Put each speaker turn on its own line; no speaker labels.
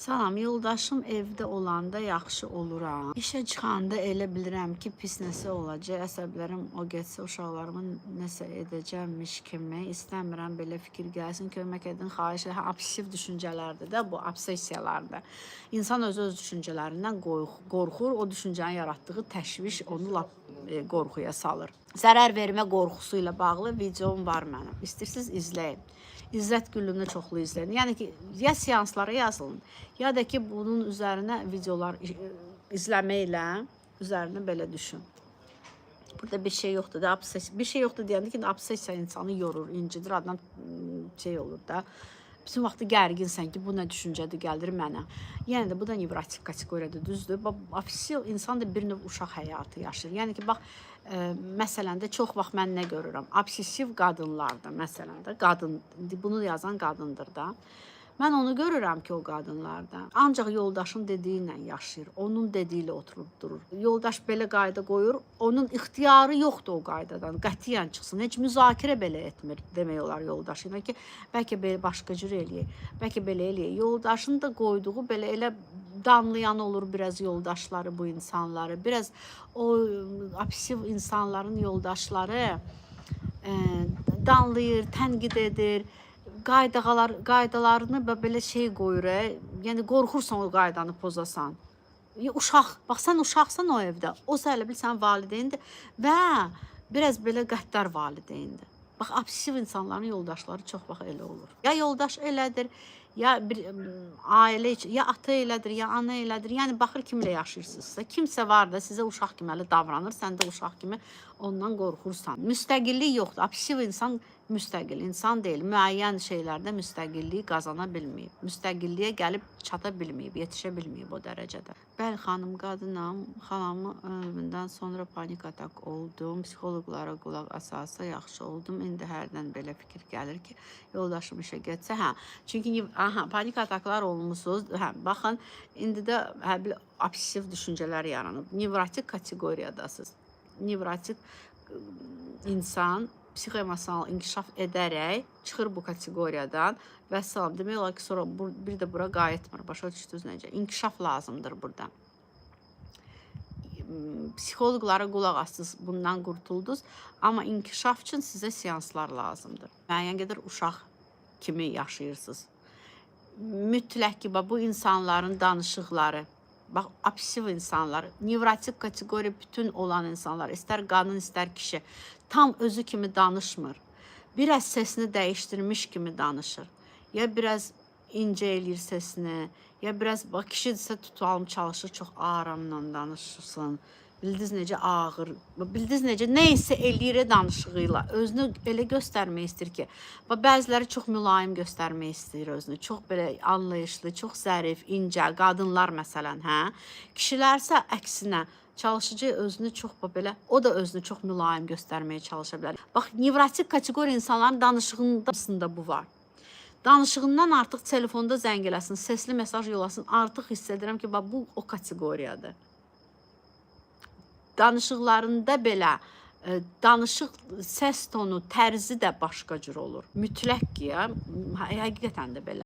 Salam, yoldaşım evdə olanda yaxşı oluram. İşə çıxanda elə bilirəm ki, pis nəsə olacaq, əsəblərim o getsə uşaqlarımın nəsə edəcəmmiş kimi. İstəmirəm belə fikir gəlsin, kömək edin, xahiş edirəm. Obsessiv düşüncələrdir də, bu obsessiyalardır. İnsan öz düşüncələrindən qorxur, o düşüncənin yaratdığı təşviş onu lap qorxuya salır. Zərər vermə qorxusu ilə bağlı videom var mənim. İstəyirsiniz izləyin. İzzət Güllünü çoxlu izləyin. Yəni ki, ya seanslara yazılın, ya da ki, bunun üzərinə videolar izləməklə üzərinə belə düşün. Burada bir şey yoxdur da, bir şey yoxdur deyəndə ki, obsessiya insanı yorur, incidir, adam şey olur da. Bütün vaxtı gərginsən ki, bu nə düşüncədir, gəlir mənə. Yəni də bu da nevrotik kateqoriyada düzdür. Obsessiv insan da bir növ uşaq həyatı yaşayır. Yəni ki, bax, məsələn də çox vaxt mən nə görürəm? Obsessiv qadınlarda, məsələn də, qadın, bunu yazan qadındır da. Mən onu görürəm ki, o qadınlarda ancaq yoldaşın dediyi ilə yaşayır, onun dediyi ilə oturub durur. Yoldaş belə qayda qoyur, onun ixtiyarı yoxdur o qaydadan, qətiyyən çıxsın. Heç müzakirə belə etmir demək olar yoldaşı ilə ki, bəlkə belə başqa cür eləyək, bəlkə belə eləyək. Yoldaşın da qoyduğu belə elə danlayan olur biraz yoldaşları bu insanları, biraz o obsessiv insanların yoldaşları danlayır, tənqid edir. Qaydalarını belə şey qoyur, yəni qorxursan o qaydanı pozasan. Uşaq, bax sən uşaqsan o evdə, o elə bil sən valideyndir və biraz belə qəddar valideyndir. Bax, obsessiv insanların yoldaşları çox vaxt elə olur. Ya yoldaş elədir, ya bir ailə, ya ata elədir, ya ana elədir. Yəni, baxır kimlə yaşayırsınızsa, kimsə var da sizə uşaq kimi elə davranır, sən də uşaq kimi ondan qorxursan. Müstəqillik yoxdur, obsessiv insan müstəqil insan deyil, müəyyən şeylərdə müstəqilliyi qazana bilməyib, müstəqilliyə gəlib çata bilməyib, yetişə bilməyib o dərəcədə. Bəli, xanım, qadınam, xalamın ölümündən sonra panik atak oldum, psixoloqlara qulaq asasa yaxşı oldum. İndi hərdən belə fikir gəlir ki, yoldaşım işə getsə, çünki panik ataklar olmuşsunuz, baxın, indi də obsessiv düşüncələr yaranıb, nevrotik kateqoriyadasınız, nevrotik insan, psixoemosional inkişaf edərək çıxır bu kateqoriyadan və salam. Demək olar ki, sonra bir də bura qayıtmır. Başa düşdünüz necə? İnkişaf lazımdır burada. Psixoloqlara qulaq astınız, bundan qurtuldunuz. Amma inkişaf üçün sizə seanslar lazımdır. Müəyyən qədər uşaq kimi yaşayırsınız. Mütləq ki, bu insanların danışıqları, bax, obsessiv insanlar, nevrotik kateqoriya bütün olan insanlar, istər qadın, istər kişi, tam özü kimi danışmır. Biraz sesini dəyişdirmiş kimi danışır. Ya biraz incə eləyir sesini, ya biraz, kişidirsə tutalım çalışır, çox aramla danışırsın. Bildiniz necə ağır, bildiniz necə neysə eləyir danışığıyla, özünü elə göstərmək istəyir ki, bəziləri çox mülayim göstərmək istəyir özünü, çox belə anlayışlı, çox zərif, incə, qadınlar məsələn, kişilərsə əksinə, çalışacaq özünü çox belə, o da özünü çox mülayim göstərməyə çalışa bilər. Bax, nevrotik kateqoriya insanların danışığında bu var. Danışığından artıq telefonda zəng eləsin, sesli mesaj yolasın, artıq hiss edirəm ki, bu o kateqoriyadır. Danışıqlarında belə, danışıq səs tonu, tərzi də başqa cür olur. Mütləq ki, həqiqətən də belə.